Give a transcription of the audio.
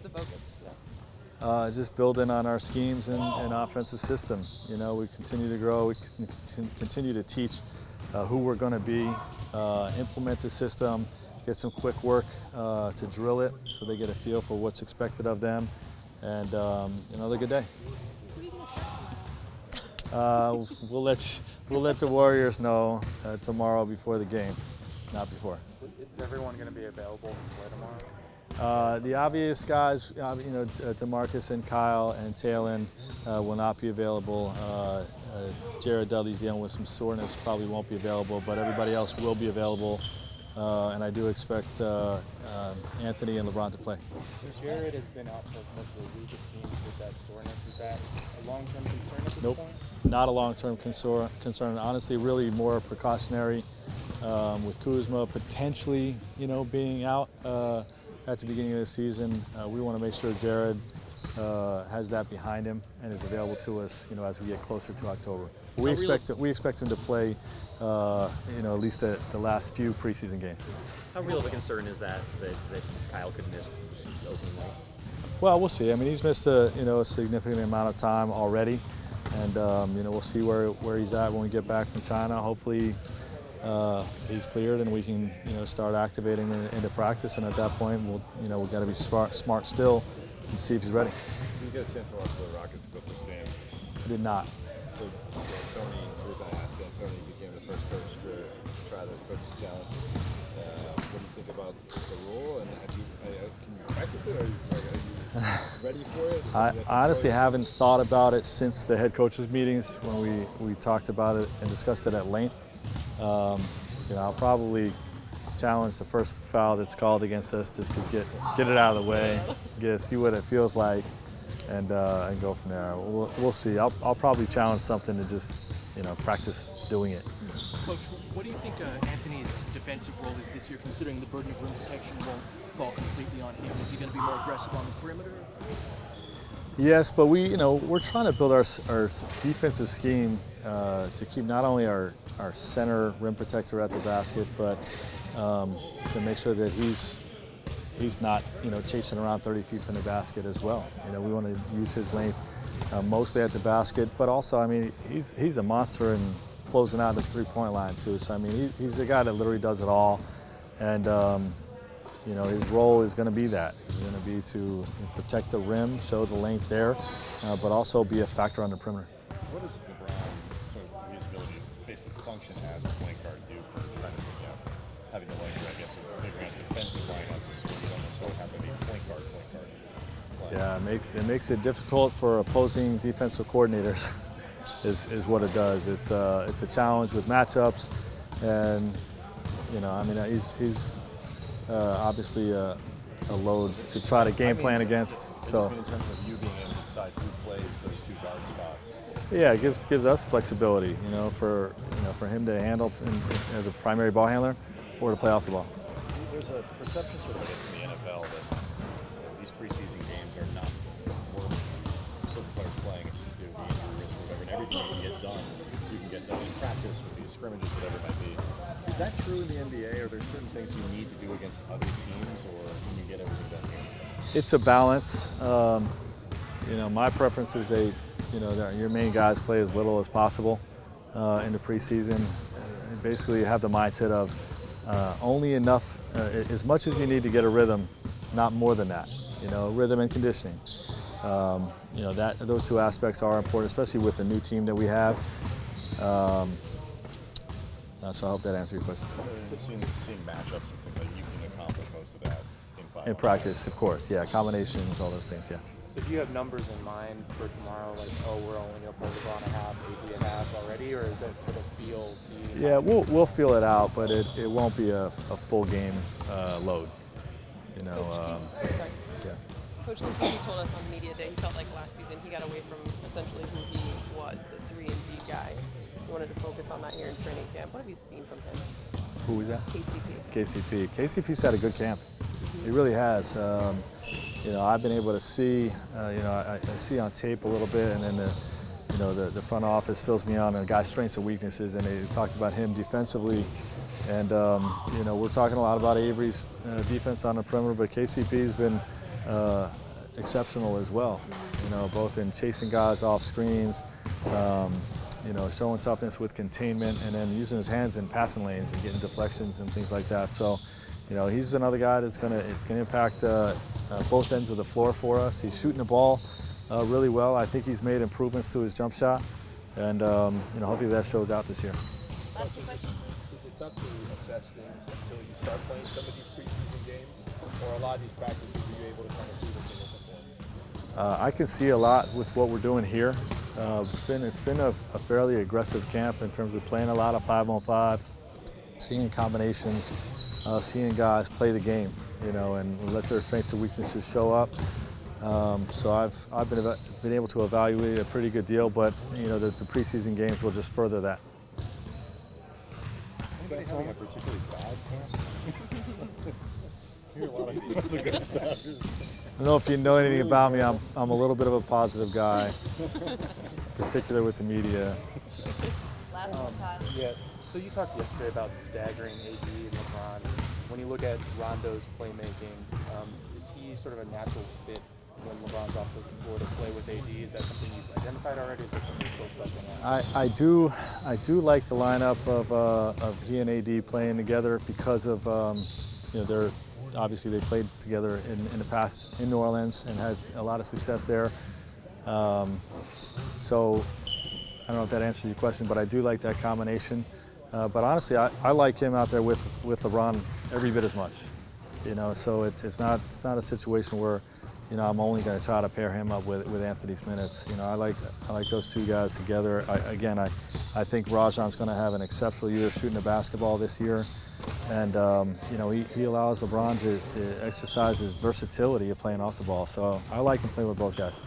the focus today? Just building on our schemes and offensive system. You know, we continue to grow, we continue to teach who we're going to be, implement the system, get some quick work to drill it so they get a feel for what's expected of them, and another good day. We'll let the Warriors know tomorrow before the game, not before. Is everyone going to be available to play tomorrow? The obvious guys, DeMarcus and Kyle and Talon will not be available. Jared Dudley's dealing with some soreness, probably won't be available, but everybody else will be available. And I do expect Anthony and LeBron to play. Jared has been out for most of the week, it seems, with that soreness. Is that a long-term concern at this Nope, point? not a long-term concern. Honestly, really more precautionary with Kuzma potentially, being out at the beginning of the season. We want to make sure Jared has that behind him and is available to us, as we get closer to October. We expect him to play, at least the last few preseason games. How real of a concern is that Kyle could miss this opening night? Well, we'll see. I mean, he's missed a significant amount of time already, and we'll see where he's at when we get back from China. Hopefully, he's cleared and we can start activating into practice. And at that point, we've got to be smart still and see if he's ready. Did you get a chance to watch the Rockets-Clippers game? I did not. So the reason I asked, D'Antoni became the first coach to try the coach's challenge. What do you think about the rule, and can you practice it? Are you ready for it? I honestly haven't thought about it since the head coaches meetings when we talked about it and discussed it at length. I'll probably challenge the first foul that's called against us just to get it out of the way, see what it feels like, and go from there. We'll see. I'll probably challenge something to just practice doing it. Coach, what do you think Anthony's defensive role is this year, considering the burden of rim protection won't fall completely on him? Is he going to be more aggressive on the perimeter? Yes, but we're trying to build our defensive scheme to keep not only our center rim protector at the basket, but to make sure that he's not chasing around 30 feet from the basket as well. We want to use his length mostly at the basket, but also he's a monster in closing out the three-point line too. So he's a guy that literally does it all, and his role is going to be that. He's going to be to protect the rim, show the length there, but also be a factor on the perimeter. What does LeBron, his ability to basically function as a point guard do for trying to having the length, I guess, of figuring out defensive lineups where you don't necessarily have to be point guard. Yeah, it makes it difficult for opposing defensive coordinators. is what it does. It's a challenge with matchups, and he's obviously a load to try to game plan against. So in terms of you being able to decide who plays those two guard spots. Yeah, it gives us flexibility, for him to handle as a primary ball handler or to play off the ball. There's a perception sort of, I guess, in the NFL that these preseason games are not worth certain players playing. It's just the injury risk or whatever, and everything you can get done in practice with these scrimmages, whatever it might be. Is that true in the NBA? Are there certain things you need to do against other teams, or can you get everything done here? It's a balance. My preference is your main guys play as little as possible in the preseason. Basically, have the mindset of only enough, as much as you need to get a rhythm, not more than that. Rhythm and conditioning. Those two aspects are important, especially with the new team that we have. So I hope that answers your question. So seeing matchups and things like you can accomplish most of that in practice, of course. Yeah, combinations, all those things. Yeah. So do you have numbers in mind for tomorrow, like, we're only going to play LeBron a half, AD a half already, or is that sort of see? Yeah, we'll feel it out, but it won't be a full game load. Coach Kinsey told us on media day he felt like last season he got away from essentially who he was, a 3-and-D guy. He wanted to focus on that here in training camp. What have you seen from him? Who was that? KCP. KCP's had a good camp. He really has. I've been able to see, I see on tape a little bit, and then the front office fills me on a guy's strengths and weaknesses, and they talked about him defensively. And, we're talking a lot about Avery's defense on the perimeter, but KCP's been exceptional as well. You know, both in chasing guys off screens, you know, showing toughness with containment, and then using his hands in passing lanes and getting deflections and things like that. So, you know, he's another guy that's going to impact both ends of the floor for us. He's shooting the ball really well. I think he's made improvements to his jump shot, and you know, hopefully that shows out this year. Last two questions, please. Is it tough to assess things until you start playing some of these preseason games, or a lot of these practices are you able to kind of see what you're looking for? I can see a lot with what we're doing here. It's been a fairly aggressive camp in terms of playing a lot of 5-on-5, seeing combinations, seeing guys play the game, you know, and let their strengths and weaknesses show up. So I've been able to evaluate a pretty good deal, but you know, the preseason games will just further that. Anybody having a particularly bad camp? I hear a lot of the good stuff. I don't know if you know anything about me. I'm a little bit of a positive guy, particularly with the media. Last one, Todd. Yeah. So you talked yesterday about staggering AD and LeBron. When you look at Rondo's playmaking, is he sort of a natural fit when LeBron's off the floor to play with AD? Is that something you've identified already? Is that something you're still sussing out? I do like the lineup of he and AD playing together because of you know, they're obviously they played together in the past in New Orleans and had a lot of success there. So I don't know if that answers your question, but I do like that combination. But honestly, I like him out there with LeBron every bit as much. You know, so it's not a situation where, you know, I'm only going to try to pair him up with Anthony's minutes. You know, I like those two guys together. I think Rajon's going to have an exceptional year shooting the basketball this year, and you know, he allows LeBron to exercise his versatility of playing off the ball. So I like him playing with both guys.